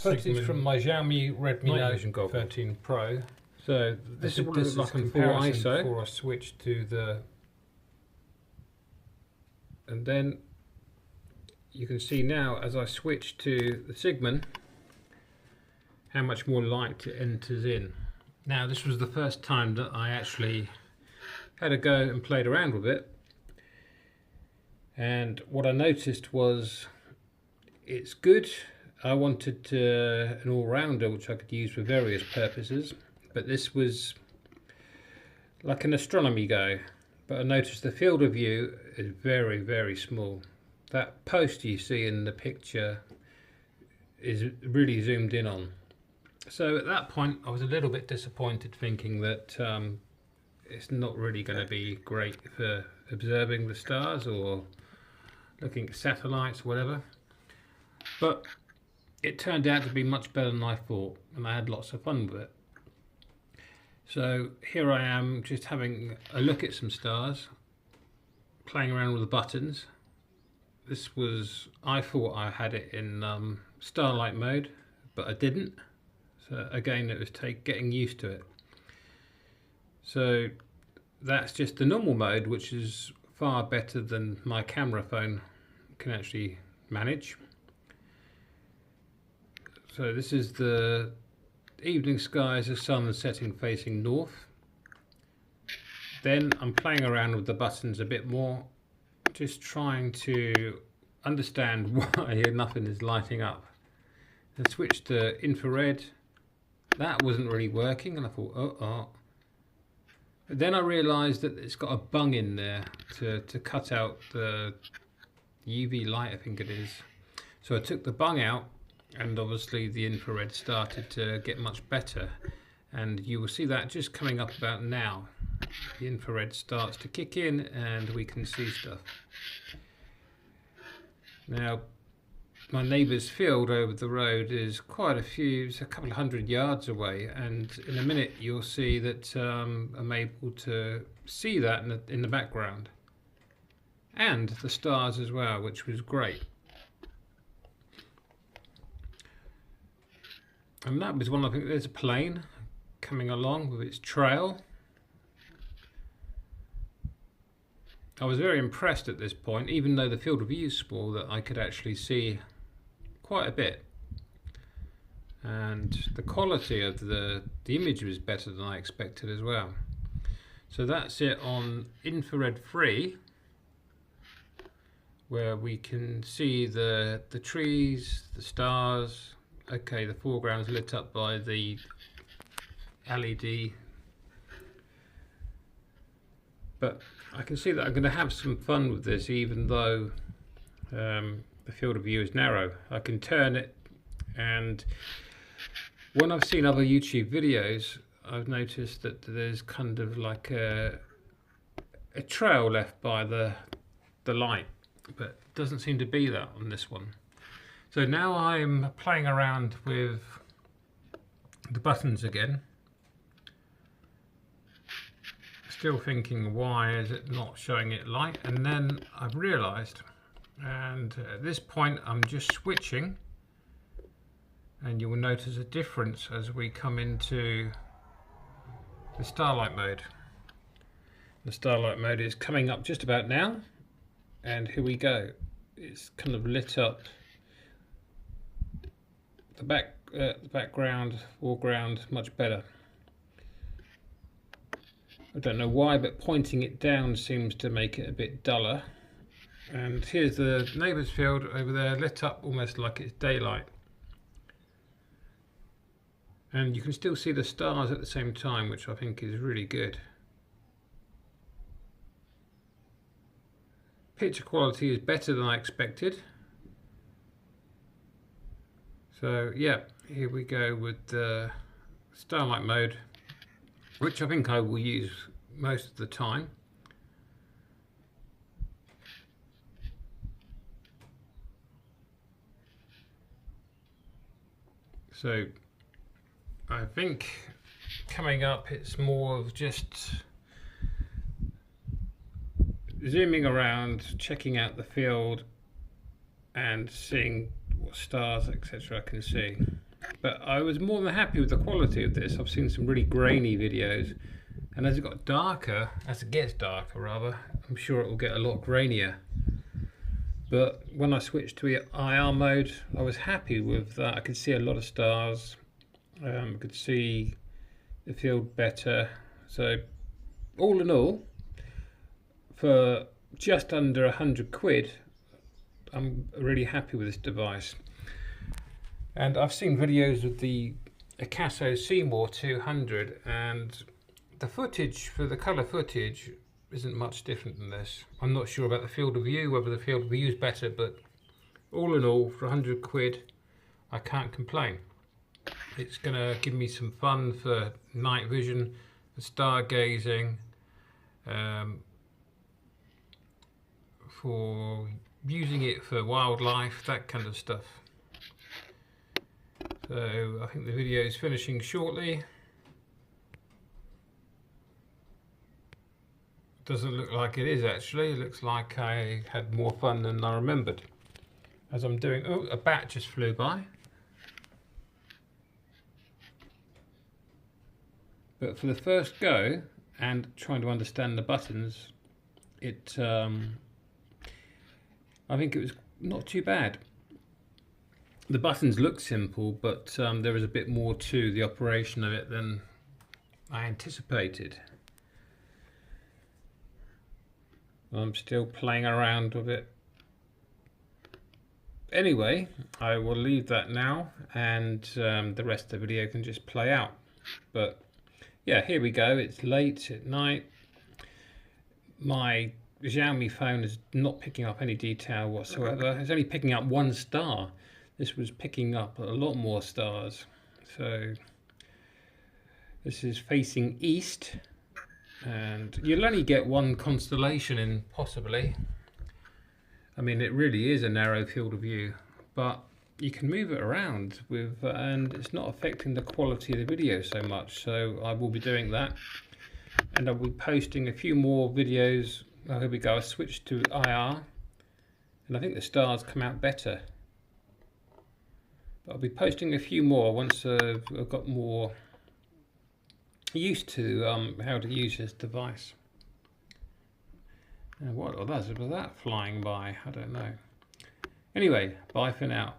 footage from my Xiaomi Redmi Note 13 Pro. So this is what it looks like in full ISO. Before I switch to the, and then you can see now as I switch to the Cigman how much more light it enters in. Now this was the first time that I actually had a go and played around with it, and what I noticed was it's good. I wanted an all-rounder which I could use for various purposes, but this was like an astronomy go. But I noticed the field of view is very, very small. That post you see in the picture is really zoomed in on. So at that point I was a little bit disappointed, thinking that it's not really going to be great for observing the stars or looking at satellites or whatever. But it turned out to be much better than I thought, and I had lots of fun with it. So here I am just having a look at some stars, playing around with the buttons. This was, I thought I had it in starlight mode, but I didn't. So again, it was getting used to it. So that's just the normal mode, which is far better than my camera phone can actually manage. So this is the evening skies, the sun setting facing north. Then I'm playing around with the buttons a bit more, just trying to understand why nothing is lighting up. I switched to infrared. That wasn't really working, and I thought, oh. But then I realised that it's got a bung in there to cut out the UV light, I think it is. So I took the bung out, and obviously the infrared started to get much better. And you will see that just coming up about now. The infrared starts to kick in and we can see stuff. Now, my neighbour's field over the road is quite a few, it's a couple of 100 yards away, and in a minute you'll see that I'm able to see that in the background, and the stars as well, which was great. And that was one, I think there's a plane coming along with its trail. I was very impressed at this point, even though the field of view is small, that I could actually see quite a bit, and the quality of the image was better than I expected as well. So that's it on infrared free, where we can see the trees, the stars. Okay, the foreground is lit up by the LED, but I can see that I'm going to have some fun with this, even though the field of view is narrow. I can turn it, and when I've seen other YouTube videos, I've noticed that there's kind of like a trail left by the light, but it doesn't seem to be that on this one. So now I'm playing around with the buttons again, still thinking, why is it not showing it light? And then I've realized, and at this point I'm just switching, and you will notice a difference as we come into the starlight mode. The starlight mode is coming up just about now, and here we go. It's kind of lit up the background, foreground much better. I don't know why, but pointing it down seems to make it a bit duller. And here's the neighbour's field over there, lit up almost like it's daylight. And you can still see the stars at the same time, which I think is really good. Picture quality is better than I expected. So yeah, here we go with the starlight mode, which I think I will use most of the time. So I think coming up it's more of just zooming around, checking out the field and seeing what stars etc. I can see. but I was more than happy with the quality of this. I've seen some really grainy videos, and as it got darker, as it gets darker rather, I'm sure it will get a lot grainier. But when I switched to IR mode, I was happy with that. I could see a lot of stars. I could see the field better. So all in all, for just under 100 quid, I'm really happy with this device. And I've seen videos of the Picasso Seymour 200, and the footage, for the colour footage, isn't much different than this. I'm not sure about the field of view, whether the field of view is better, but all in all, for 100 quid, I can't complain. It's going to give me some fun for night vision, for stargazing, for using it for wildlife, that kind of stuff. So I think the video is finishing shortly. Doesn't look like it is actually. It looks like I had more fun than I remembered. As I'm doing, oh, a bat just flew by. But for the first go, and trying to understand the buttons, I think it was not too bad. The buttons look simple, but there is a bit more to the operation of it than I anticipated. I'm still playing around with it. Anyway, I will leave that now, and the rest of the video can just play out. But yeah, here we go. It's late at night. My Xiaomi phone is not picking up any detail whatsoever. It's only picking up one star. This was picking up a lot more stars. So this is facing east, and you'll only get one constellation in, possibly. I mean, it really is a narrow field of view, but you can move it around with, and it's not affecting the quality of the video so much. So I will be doing that, and I'll be posting a few more videos. Oh, here we go. I switched to IR, and I think the stars come out better. But I'll be posting a few more once I've got more used to how to use this device. And what was that flying by? I don't know. Anyway, bye for now.